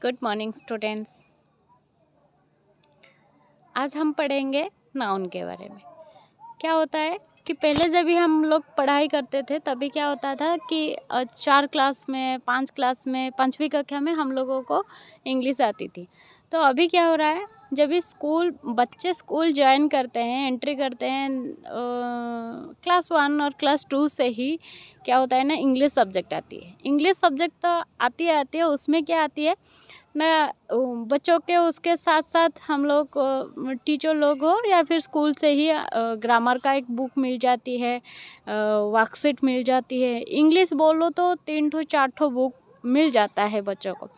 Good morning students. आज हम पढ़ेंगे नाउन के बारे में। क्या होता है कि पहले जब भी हम लोग पढ़ाई करते थे तभी क्या होता था कि 4 क्लास में 5 क्लास में 5वीं कक्षा में हम लोगों को इंग्लिश आती थी। तो अभी क्या हो रहा है, जब भी बच्चे स्कूल ज्वाइन करते हैं, एंट्री करते हैं, क्लास 1 और क्लास 2 से ही क्या होता है ना, इंग्लिश सब्जेक्ट आती है। इंग्लिश सब्जेक्ट तो आती है, उसमें क्या आती है ना, बच्चों के उसके साथ साथ हम लोग टीचर लोग हो या फिर स्कूल से ही ग्रामर का एक बुक मिल जाती है, वर्कशीट मिल जाती है। इंग्लिश बोलो तो 3-4 बुक मिल जाता है बच्चों को।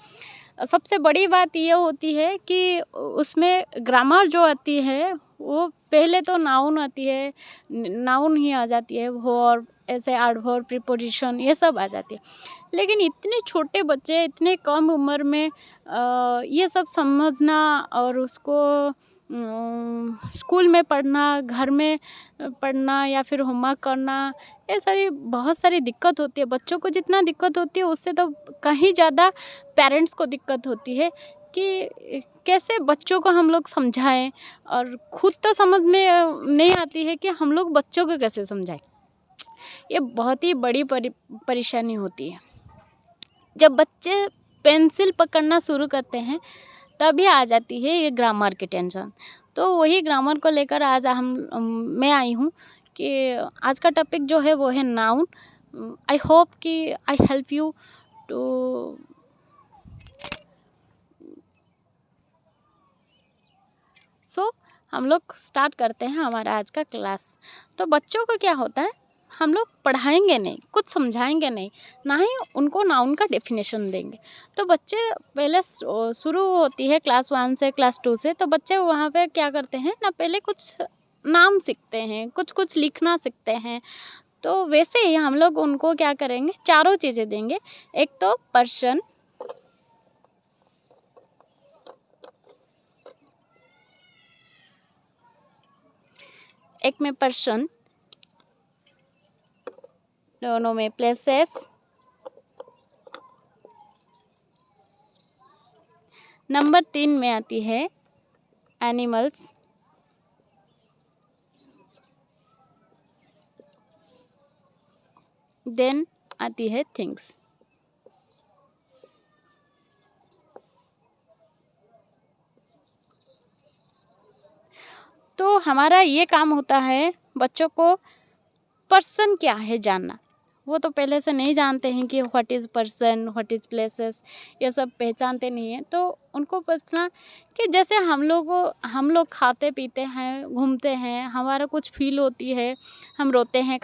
सबसे बड़ी बात ये होती है कि उसमें ग्रामर जो आती है वो पहले तो नाउन आती है, नाउन ही आ जाती है, वर्ब, ऐसे एडवर्ब, प्रीपोजिशन, ये सब आ जाती है। लेकिन इतने छोटे बच्चे इतने कम उम्र में ये सब समझना और उसको स्कूल में पढ़ना, घर में पढ़ना या फिर होमवर्क करना, ये बहुत सारी दिक्कत होती है। बच्चों को जितना दिक्कत होती है उससे तो कहीं ज़्यादा पेरेंट्स को दिक्कत होती है कि कैसे बच्चों को हम लोग समझाएं, और खुद तो समझ में नहीं आती है कि हम लोग बच्चों को कैसे समझाएं। ये बहुत ही बड़ी परेशानी होती है। जब बच्चे पेंसिल पकड़ना शुरू करते हैं तभी आ जाती है ये ग्रामर की टेंशन। तो वही ग्रामर को लेकर आज मैं आई हूँ कि आज का टॉपिक जो है वो है नाउन। आई होप कि आई हेल्प यू टू हम लोग स्टार्ट करते हैं हमारा आज का क्लास। तो बच्चों को क्या होता है, हम लोग पढ़ाएंगे नहीं, कुछ समझाएंगे नहीं, ना ही उनको नाउन का डेफिनेशन देंगे। तो बच्चे पहले शुरू होती है क्लास 1 से क्लास 2 से, तो बच्चे वहाँ पे क्या करते हैं ना, पहले कुछ नाम सीखते हैं, कुछ लिखना सीखते हैं। तो वैसे ही हम लोग उनको क्या करेंगे, चारों चीज़ें देंगे। एक तो पर्सन, एक में पर्सन, दोनों में प्लेसेस, नंबर 3 में आती है एनिमल्स, देन आती है थिंग्स। तो हमारा ये काम होता है बच्चों को पर्सन क्या है जानना। वो तो पहले से नहीं जानते हैं कि what is person, what is places, ये सब पहचानते नहीं हैं। तो उनको पूछना कि जैसे हम लोग खाते पीते हैं, घूमते हैं, हमारा कुछ फील होती है, हम रोते हैं,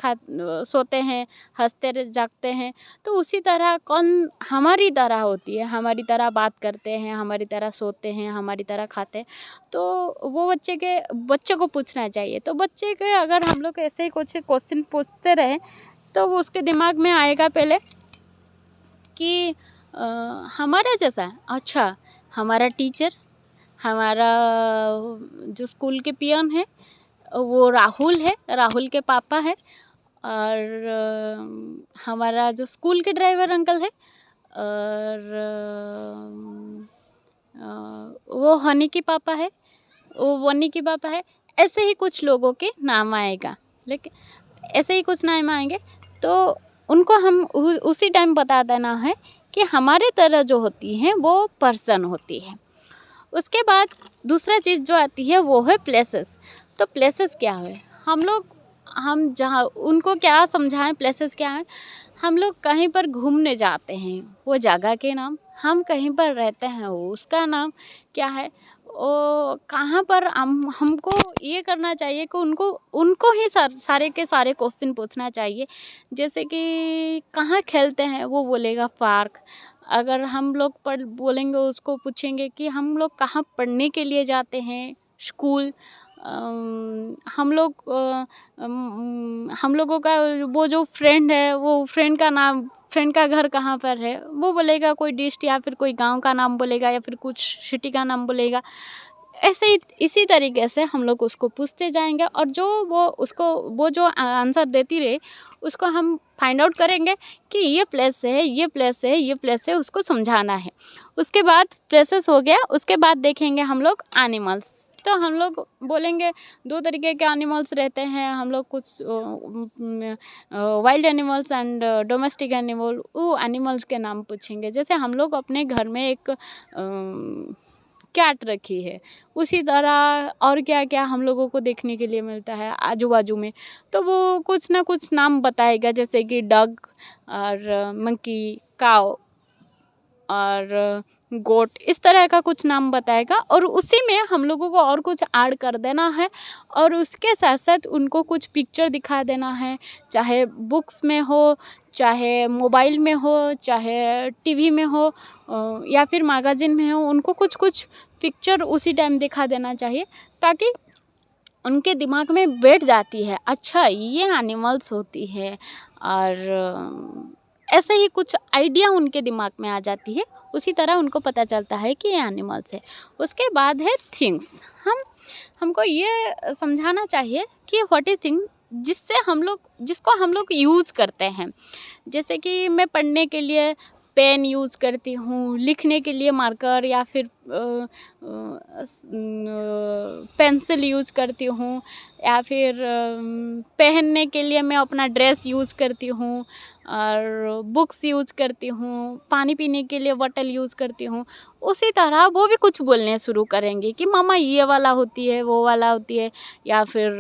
सोते हैं, हंसते जागते हैं, तो उसी तरह कौन हमारी तरह होती है, हमारी तरह बात करते हैं, हमारी तरह सोते हैं, हमारी तरह खाते हैं। तो वो बच्चे को पूछना चाहिए। तो बच्चे के अगर हम लोग ऐसे ही कुछ क्वेश्चन पूछते रहें तो वो उसके दिमाग में आएगा पहले कि हमारा जैसा है। अच्छा, हमारा टीचर, हमारा जो स्कूल के पियन है वो राहुल है, राहुल के पापा है, और हमारा जो स्कूल के ड्राइवर अंकल है, और वो हनी की पापा है, वो वनी की पापा है। ऐसे ही कुछ लोगों के नाम आएगा, लेकिन ऐसे ही कुछ नाम आएंगे। तो उनको हम उसी टाइम बता देना है कि हमारे तरह जो होती हैं वो पर्सन होती है। उसके बाद दूसरा चीज़ जो आती है वो है प्लेसेस। तो प्लेसेस क्या है, हम जहाँ उनको क्या समझाएं, प्लेसेस क्या है। हम लोग कहीं पर घूमने जाते हैं, वो जगह के नाम, हम कहीं पर रहते हैं उसका नाम क्या है, ओ कहाँ पर हमको ये करना चाहिए कि उनको ही सारे के सारे क्वेश्चन पूछना चाहिए। जैसे कि कहाँ खेलते हैं, वो बोलेगा पार्क। अगर हम लोग बोलेंगे, उसको पूछेंगे कि हम लोग कहाँ पढ़ने के लिए जाते हैं, स्कूल। हम लोगों का वो जो फ्रेंड है, वो फ्रेंड का घर कहाँ पर है, वो बोलेगा कोई डिस्ट्रिक्ट या फिर कोई गांव का नाम बोलेगा या फिर कुछ सिटी का नाम बोलेगा। ऐसे ही इसी तरीके से हम लोग उसको पूछते जाएंगे और जो वो जो आंसर देती रहे उसको हम फाइंड आउट करेंगे कि ये प्लेस है, ये प्लेस है, ये प्लेस है, उसको समझाना है। उसके बाद प्लेसेस हो गया, उसके बाद देखेंगे हम लोग एनिमल्स। तो हम लोग बोलेंगे 2 तरीके के एनिमल्स रहते हैं, हम लोग कुछ wild animals and domestic animal, वो एनिमल्स के नाम पूछेंगे। जैसे हम लोग अपने घर में एक कैट रखी है, उसी तरह और क्या क्या हम लोगों को देखने के लिए मिलता है आजू बाजू में, तो वो कुछ ना कुछ नाम बताएगा, जैसे कि डग और मंकी, काव और गोट, इस तरह का कुछ नाम बताएगा और उसी में हम लोगों को और कुछ ऐड कर देना है और उसके साथ साथ उनको कुछ पिक्चर दिखा देना है, चाहे बुक्स में हो, चाहे मोबाइल में हो, चाहे टीवी में हो या फिर मैगज़ीन में हो, उनको कुछ कुछ पिक्चर उसी टाइम दिखा देना चाहिए ताकि उनके दिमाग में बैठ जाती है, अच्छा ये एनिमल्स होती है, और ऐसे ही कुछ आइडिया उनके दिमाग में आ जाती है। उसी तरह उनको पता चलता है कि ये एनिमल्स है। उसके बाद है थिंग्स। हमको ये समझाना चाहिए कि व्हाट इज़ थिंग, जिसको हम लोग यूज़ करते हैं। जैसे कि मैं पढ़ने के लिए पेन यूज़ करती हूँ, लिखने के लिए मार्कर या फिर पेंसिल यूज़ करती हूँ, या फिर पहनने के लिए मैं अपना ड्रेस यूज़ करती हूँ और बुक्स यूज़ करती हूँ, पानी पीने के लिए बॉटल यूज़ करती हूँ। उसी तरह वो भी कुछ बोलने शुरू करेंगे कि मामा ये वाला होती है, वो वाला होती है, या फिर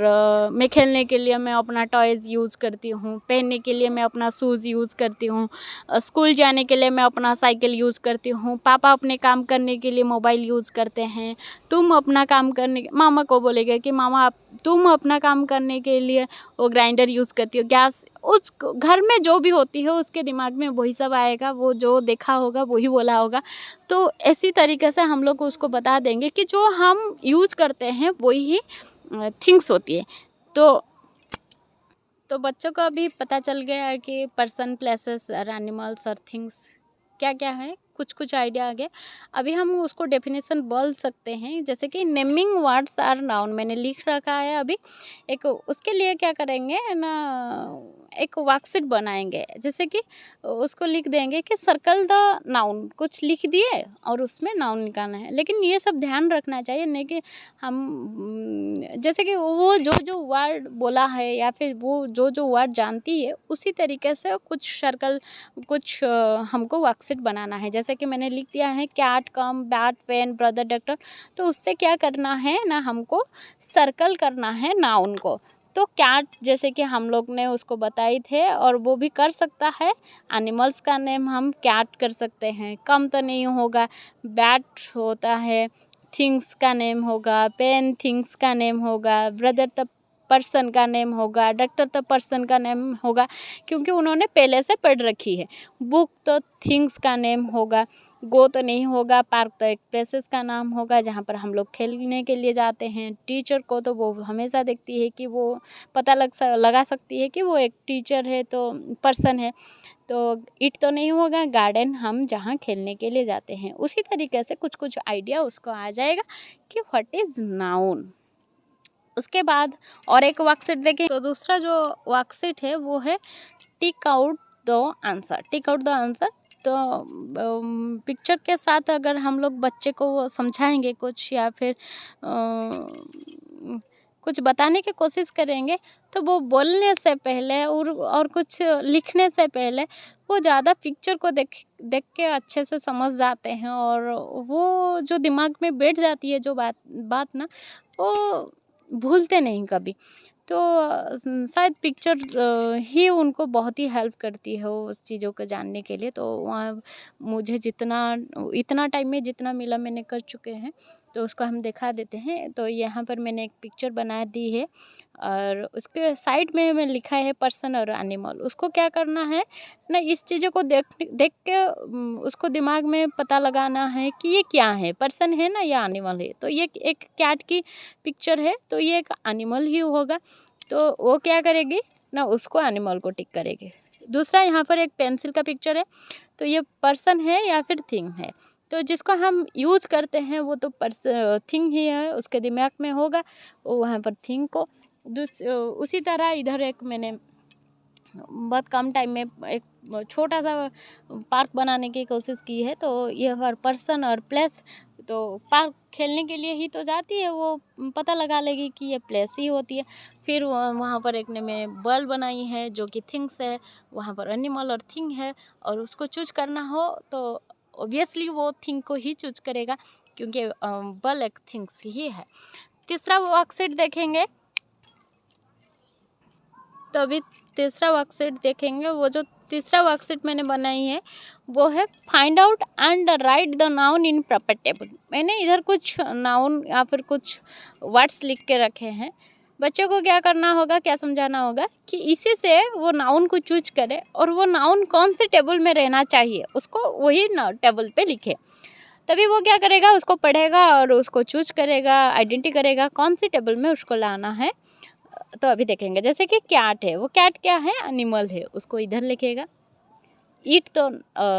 मैं खेलने के लिए मैं अपना टॉयज़ यूज़ करती हूँ, पहनने के लिए मैं अपना शूज़ यूज़ करती हूँ, स्कूल जाने के लिए मैं अपना साइकिल यूज़ करती हूँ, पापा अपने काम करने के लिए मोबाइल यूज़ करते हैं, तुम अपना काम करने, मामा को बोलेगा कि मामा तुम अपना काम करने के लिए वो ग्राइंडर यूज़ करती हो, गैस, उस घर में जो भी होती है उसके दिमाग में वही सब आएगा, वो जो देखा होगा वही बोला होगा। तो इसी तरीके से हम लोग उसको बता देंगे कि जो हम यूज़ करते हैं वही थिंग्स होती है। तो बच्चों को अभी पता चल गया है कि पर्सन, प्लेसेस और एनिमल्स और थिंग्स क्या क्या है, कुछ आइडिया आ गया। अभी हम उसको डेफिनेशन बोल सकते हैं, जैसे कि नेमिंग वर्ड्स आर नाउन, मैंने लिख रखा है अभी। एक उसके लिए क्या करेंगे ना, एक वर्कशीट बनाएंगे, जैसे कि उसको लिख देंगे कि सर्कल द नाउन, कुछ लिख दिए और उसमें नाउन निकालना है। लेकिन ये सब ध्यान रखना चाहिए, नहीं कि हम जैसे कि वो जो वर्ड बोला है या फिर वो जो वर्ड जानती है उसी तरीके से कुछ सर्कल, कुछ हमको वर्कशीट बनाना है। जैसे कि मैंने लिख दिया है कैट, कम, बैट, पेन, ब्रदर, डॉक्टर, तो उससे क्या करना है ना, हमको सर्कल करना है नाउन को। तो कैट जैसे कि हम लोग ने उसको बताई थे और वो भी कर सकता है, एनिमल्स का नेम हम कैट कर सकते हैं, कम तो नहीं होगा, बैट होता है, थिंग्स का नेम होगा, पेन थिंग्स का नेम होगा, ब्रदर तो पर्सन का नेम होगा, डॉक्टर तो पर्सन का नेम होगा क्योंकि उन्होंने पहले से पढ़ रखी है, बुक तो थिंग्स का नेम होगा, गो तो नहीं होगा, पार्क तो एक प्लेसेस का नाम होगा जहाँ पर हम लोग खेलने के लिए जाते हैं, टीचर को तो वो हमेशा देखती है कि वो पता लगा सकती है कि वो एक टीचर है तो पर्सन है। तो इट तो नहीं होगा, गार्डन हम जहाँ खेलने के लिए जाते हैं। उसी तरीके से कुछ आइडिया उसको आ जाएगा कि व्हाट इज़ नाउन। उसके बाद और एक वर्कशीट देखें, तो दूसरा जो वर्कशीट है वो है tick out the answer. Tick out the answer, तो पिक्चर के साथ अगर हम लोग बच्चे को समझाएंगे कुछ या फिर कुछ बताने की कोशिश करेंगे तो वो बोलने से पहले और कुछ लिखने से पहले वो ज़्यादा पिक्चर को देख के अच्छे से समझ जाते हैं और वो जो दिमाग में बैठ जाती है जो बात ना, वो भूलते नहीं कभी। तो शायद पिक्चर ही उनको बहुत ही हेल्प करती है उस चीज़ों को जानने के लिए। तो वहाँ मुझे इतना टाइम में जितना मिला मैंने कर चुके हैं, तो उसको हम दिखा देते हैं। तो यहाँ पर मैंने एक पिक्चर बना दी है और उसके साइड में मैं लिखा है पर्सन और एनिमल। उसको क्या करना है ना, इस चीज़ों को देख के उसको दिमाग में पता लगाना है कि ये क्या है, पर्सन है ना या एनिमल है। तो ये एक कैट की पिक्चर है तो ये एक एनिमल ही होगा, तो वो क्या करेगी ना, उसको एनिमल को टिक करेगी। दूसरा यहाँ पर एक पेंसिल का पिक्चर है, तो ये पर्सन है या फिर थिंग है। तो जिसको हम यूज करते हैं वो तो थिंग ही है, उसके दिमाग में होगा वो वहाँ पर थिंग को उसी तरह इधर एक मैंने बहुत कम टाइम में एक छोटा सा पार्क बनाने की कोशिश की है। तो ये हर पर्सन और प्लेस, तो पार्क खेलने के लिए ही तो जाती है, वो पता लगा लेगी कि ये प्लेस ही होती है। फिर वहाँ पर एक ने मैं वर्ल्ड बनाई है जो कि थिंग्स है, वहाँ पर एनिमल और थिंग है, और उसको चूज करना हो तो ऑब्वियसली वो थिंग को ही चूज करेगा क्योंकि वर्ल्ड एक थिंग्स ही है। तीसरा वर्कशीट देखेंगे, तो अभी तीसरा वर्कशीट देखेंगे। वो जो तीसरा वर्कशीट मैंने बनाई है वो है find out and right the noun in proper table. मैंने इधर कुछ नाउन या फिर कुछ वर्ड्स लिख के रखे हैं। बच्चों को क्या करना होगा, क्या समझाना होगा कि इसी से वो नाउन को चूज करे और वो नाउन कौन से टेबल में रहना चाहिए उसको वही टेबल पे लिखे। तभी वो क्या करेगा, उसको पढ़ेगा और उसको चूज करेगा, आइडेंटिटी करेगा कौन सी टेबल में उसको लाना है। तो अभी देखेंगे, जैसे कि कैट है, वो कैट क्या है, एनिमल है, उसको इधर लिखेगा। ईट तो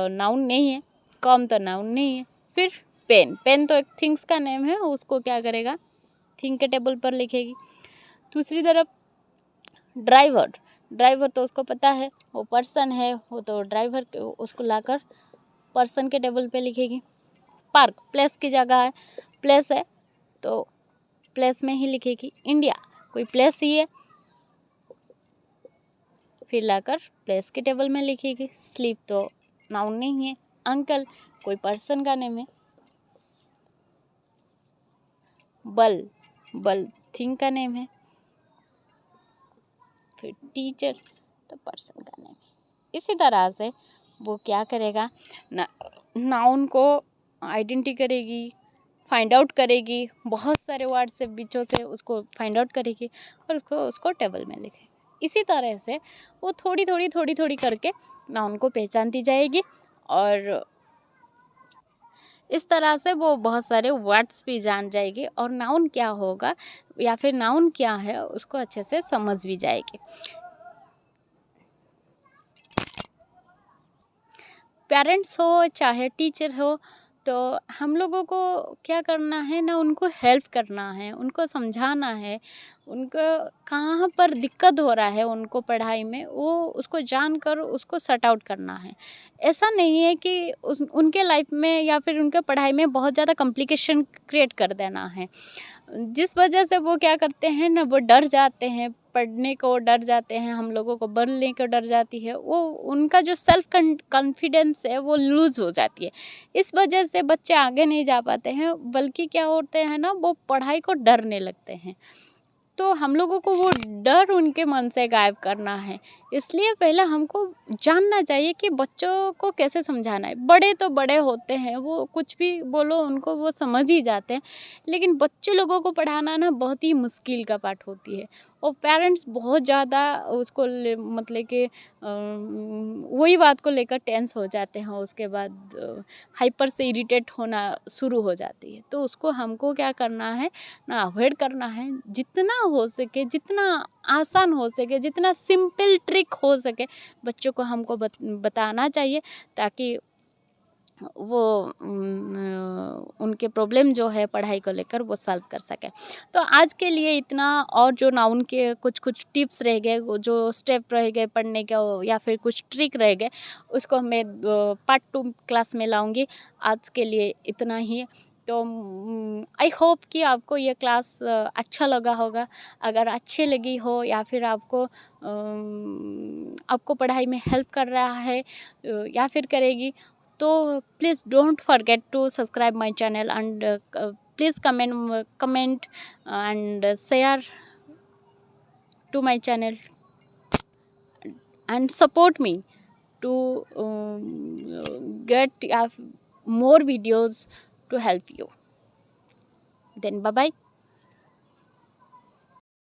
नाउन नहीं है, कॉम तो नाउन नहीं है। फिर पेन, पेन तो एक थिंग्स का नेम है, उसको क्या करेगा, थिंग के टेबल पर लिखेगी। दूसरी तरफ ड्राइवर, ड्राइवर तो उसको पता है वो पर्सन है, वो तो ड्राइवर उसको लाकर पर्सन के टेबल पे लिखेगी। पार्क प्लेस की जगह है, प्लेस है तो प्लेस में ही लिखेगी। इंडिया कोई प्लेस ही है, फिर लाकर प्लेस के टेबल में लिखेगी। स्लीप तो नाउन नहीं है। अंकल कोई पर्सन का नेम है। बल, बल थिंग का नेम है। फिर टीचर तो पर्सन का नेम है। इसी तरह से वो क्या करेगा, नाउन को आइडेंटिटी करेगी, फाइंड आउट करेगी, बहुत सारे वर्ड से बीचों से उसको फाइंड आउट करेगी और उसको टेबल में लिखेगी। इसी तरह से वो थोड़ी थोड़ी करके नाउन को पहचानती जाएगी और इस तरह से वो बहुत सारे वर्ड्स भी जान जाएगी और नाउन क्या होगा या फिर नाउन क्या है उसको अच्छे से समझ भी जाएगी। पेरेंट्स हो चाहे टीचर हो, तो हम लोगों को क्या करना है ना, उनको हेल्प करना है, उनको समझाना है, उनको कहाँ पर दिक्कत हो रहा है उनको पढ़ाई में, वो उसको जानकर उसको सॉर्ट आउट करना है। ऐसा नहीं है कि उनके लाइफ में या फिर उनके पढ़ाई में बहुत ज़्यादा कॉम्प्लिकेशन क्रिएट कर देना है, जिस वजह से वो क्या करते हैं ना, वो डर जाते हैं, पढ़ने को डर जाते हैं, हम लोगों को बोलने को डर जाती है, वो उनका जो सेल्फ कॉन्फिडेंस है वो लूज़ हो जाती है। इस वजह से बच्चे आगे नहीं जा पाते हैं, बल्कि क्या होते हैं ना, वो पढ़ाई को डरने लगते हैं। तो हम लोगों को वो डर उनके मन से गायब करना है। इसलिए पहले हमको जानना चाहिए कि बच्चों को कैसे समझाना है। बड़े तो बड़े होते हैं, वो कुछ भी बोलो उनको वो समझ ही जाते हैं, लेकिन बच्चे लोगों को पढ़ाना ना बहुत ही मुश्किल का पार्ट होती है। और पेरेंट्स बहुत ज़्यादा उसको मतलब कि वही बात को लेकर टेंस हो जाते हैं, उसके बाद हाइपर से इरिटेट होना शुरू हो जाती है। तो उसको हमको क्या करना है ना, अवॉइड करना है, जितना हो सके, जितना आसान हो सके, जितना सिंपल ट्रिक हो सके बच्चों को हमको बताना चाहिए, ताकि वो उनके प्रॉब्लम जो है पढ़ाई को लेकर वो सॉल्व कर सके। तो आज के लिए इतना, और जो नाउन के कुछ टिप्स रह गए, वो जो स्टेप रह गए पढ़ने के या फिर कुछ ट्रिक रह गए, उसको मैं पार्ट 2 क्लास में लाऊंगी। आज के लिए इतना ही। तो आई होप कि आपको ये क्लास अच्छा लगा होगा। अगर अच्छी लगी हो या फिर आपको पढ़ाई में हेल्प कर रहा है या फिर करेगी, तो please don't forget to subscribe my channel and please comment and share to my channel and support me to get more videos to help you. Then bye bye.